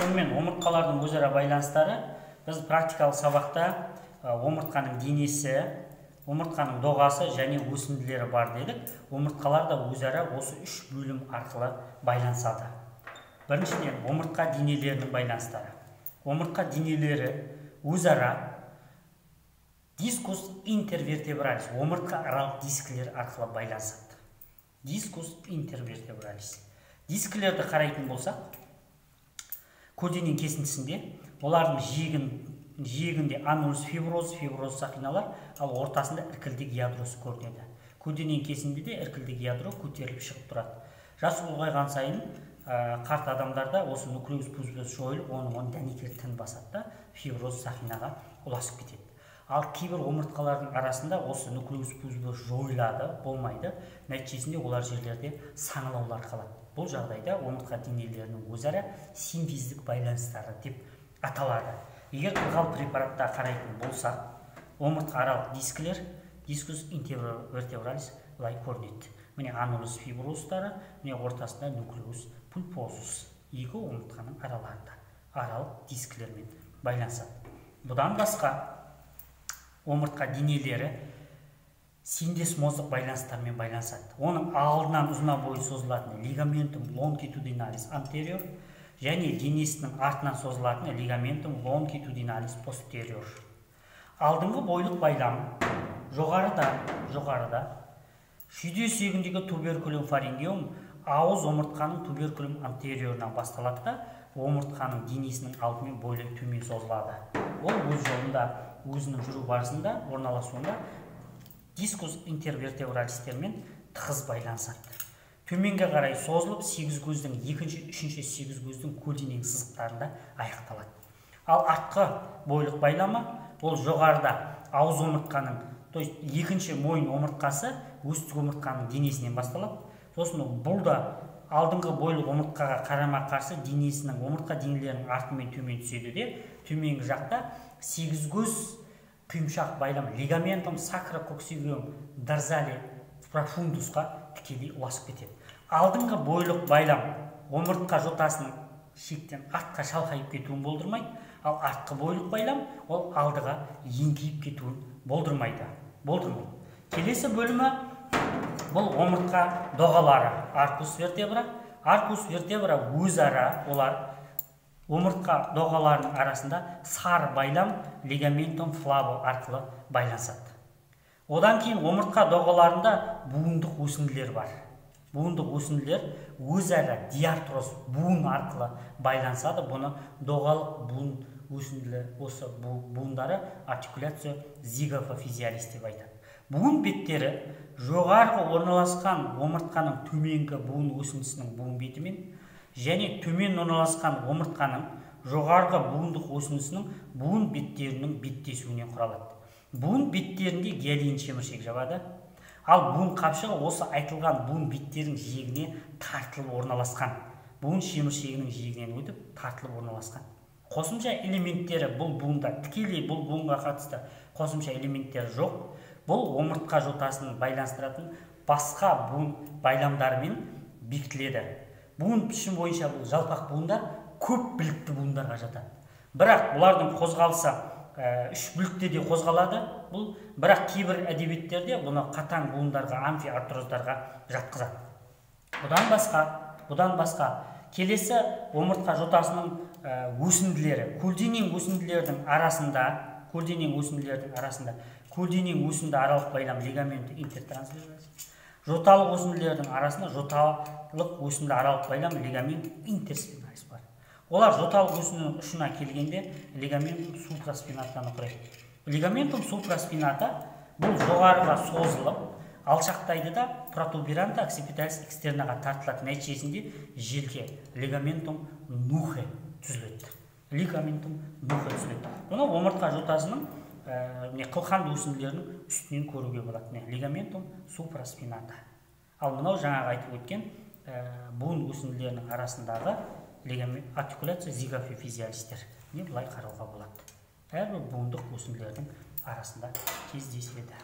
Сонымен омыртқалардың өзара байланыстары біз практикалық сабақта омыртқаның денесі, омыртқаның доғасы және өсінділері бар дедік. Омыртқалар да өзара осы үш бөлім арқылы байланысады. Біріншіден, омыртқа денелерінің байланыстары. Омыртқа денелері өзара дискус интервертебралис, омыртқа аралық дискілер арқылы байланысады. Дискус интервертебралис. Дискілерді қарайтын болсақ, көлденең кесіндісінде олардың жиегінде анулус фиброз сақиналар, ал ортасында іркілдек ядросы көрінеді. Көлденең кесіндіде іркілдек ядро көтеріліп шығып тұрады. Жасы ұлғайған сайын қарт адамдарда осы нуклеус пузбес жойылып, оның дәнекер тін басады, фиброз сақинаға ұласып кетеді. Ал кейбір омыртқалардың арасында осы нуклеус пузбес жойылады, болмайды. Нәтижесінде олар жерлерде саңылаулар қалады. Бұл жағдайда омыртқа денелерінің өзара синтездік байланыстары деп аталады. Егер ылғал препаратта қарайтын болсақ, омыртқа аралық дискілер, дискус интервертебралис былай көрінеді. Міне анулус фиброзтары, міне ортасында нуклеус пульпозус. Екі омыртқаның араларында аралық дискілермен байланысады. Бұдан басқа омыртқа денелері синдесмоздық байланыстармен байланысады. Оның алдынан ұзына бойы созылатын лигаментум лонгитудиналис антериор және денесінің артынан созылатын лигаментум лонгитудиналис постериор. Алдыңғы бойлық байлам жоғарыда шүйде сүйегіндегі туберкулум фарингеум ауыз омыртқаның туберкулум антериорынан басталады да, омыртқаның денесінің алдымен бойлай төмен созылады. Ол өз жолында өзінің жүру барысында орналасуында дискус интервертебралистермен тығыз байланысады. Төменге қарай созылып, сегіз көздің екінші, үшінші сегіз көздің көлденең сызықтарында аяқталады. Ал артқы бойлық байлама, ол жоғарыда ауыз омыртқаның, то есть екінші мойын омыртқасы өстік омыртқаның денесінен басталады. Сосын бұл да алдыңғы бойлық омыртқаға қарама қарсы денесінің омыртқа денелерінің артымен төмен түседі де, төменгі жақта сегіз көз құйымшақ байлам лигаментум сакрококсигиум дорзали профундусқа тікелей ұласып кетеді. Алдыңғы бойлық байлам омыртқа жотасының шектен артқа шалқайып кетуін болдырмайды, ал артқы бойлық байлам ол алдыға еңкейіп кетуін болдырмайды. Келесі бөлімі бұл омыртқа доғалары. Аркус вертебра. Аркус вертебра өзара олар омыртқа доғаларының арасында сар байлам лигаментум флаво арқылы байланысады. Одан кейін омыртқа доғаларында буындық өсінділер бар. Буындық өсінділер өзара диартроз буын арқылы байланысады. Бұны доғалық буын өсінділі, осы буындары артикуляция зигофофизиалис деп айтады. Буын беттері жоғарғы орналасқан омыртқаның төменгі буын өсіндісінің буын бетімен және төмен орналасқан омыртқаның жоғарғы буындық өсіндісінің буын беттерінің беттесуінен құралады. Буын беттерінде гиалин шеміршек жабады, ал буын қапшығы осы айтылған буын беттерінің жиегіне тартылып орналасқан. Буын шеміршегінің жиегінен өтіп тартылып орналасқан. Қосымша элементтері бұл буында, тікелей бұл буынға қатысты қосымша элементтері жоқ. Бұл омыртқа жотасын байланыстыратын басқа буын байламдарымен бекітіледі. Буын пішін бойынша бұл жалпақ буындар көп білікті буындарға жатады. Бірақ бұлардың қозғалысы үш бүлікте де қозғалады. Бірақ кейбір әдебиеттерде бұны қатаң буындарға, амфиартроздарға жатқызады. Бұдан басқа келесі омыртқа жотасының өсінділері, көлденең өсінділердің арасында көлденең өсінді аралық байлам лигаменті интертрансверсалис. Жоталық өсінділердің арасында жоталық өсінді аралық байлам лигамент интерспиналис бар. Олар жоталық өсіндінің ұшына келгенде лигаментум супраспинаттан құрайды. Лигаментум супраспината бұл жоғарыға созылып, алшақтайды да протуберанта оксипиталис экстернаға тартылады. Нәтижесінде желке лигаментум нухе түзіледі. Бұны омыртқа жотасының қылқанды өсінділерінің үстінен көруге болады. Лигаментум супраспината. Ал мынау жаңағы айтып өткен буын өсінділерінің арасындағы артикуляция зигофофизиалистер. Бұлай қарауға болады. Әрбір буындық өсінділердің арасында кездеседі.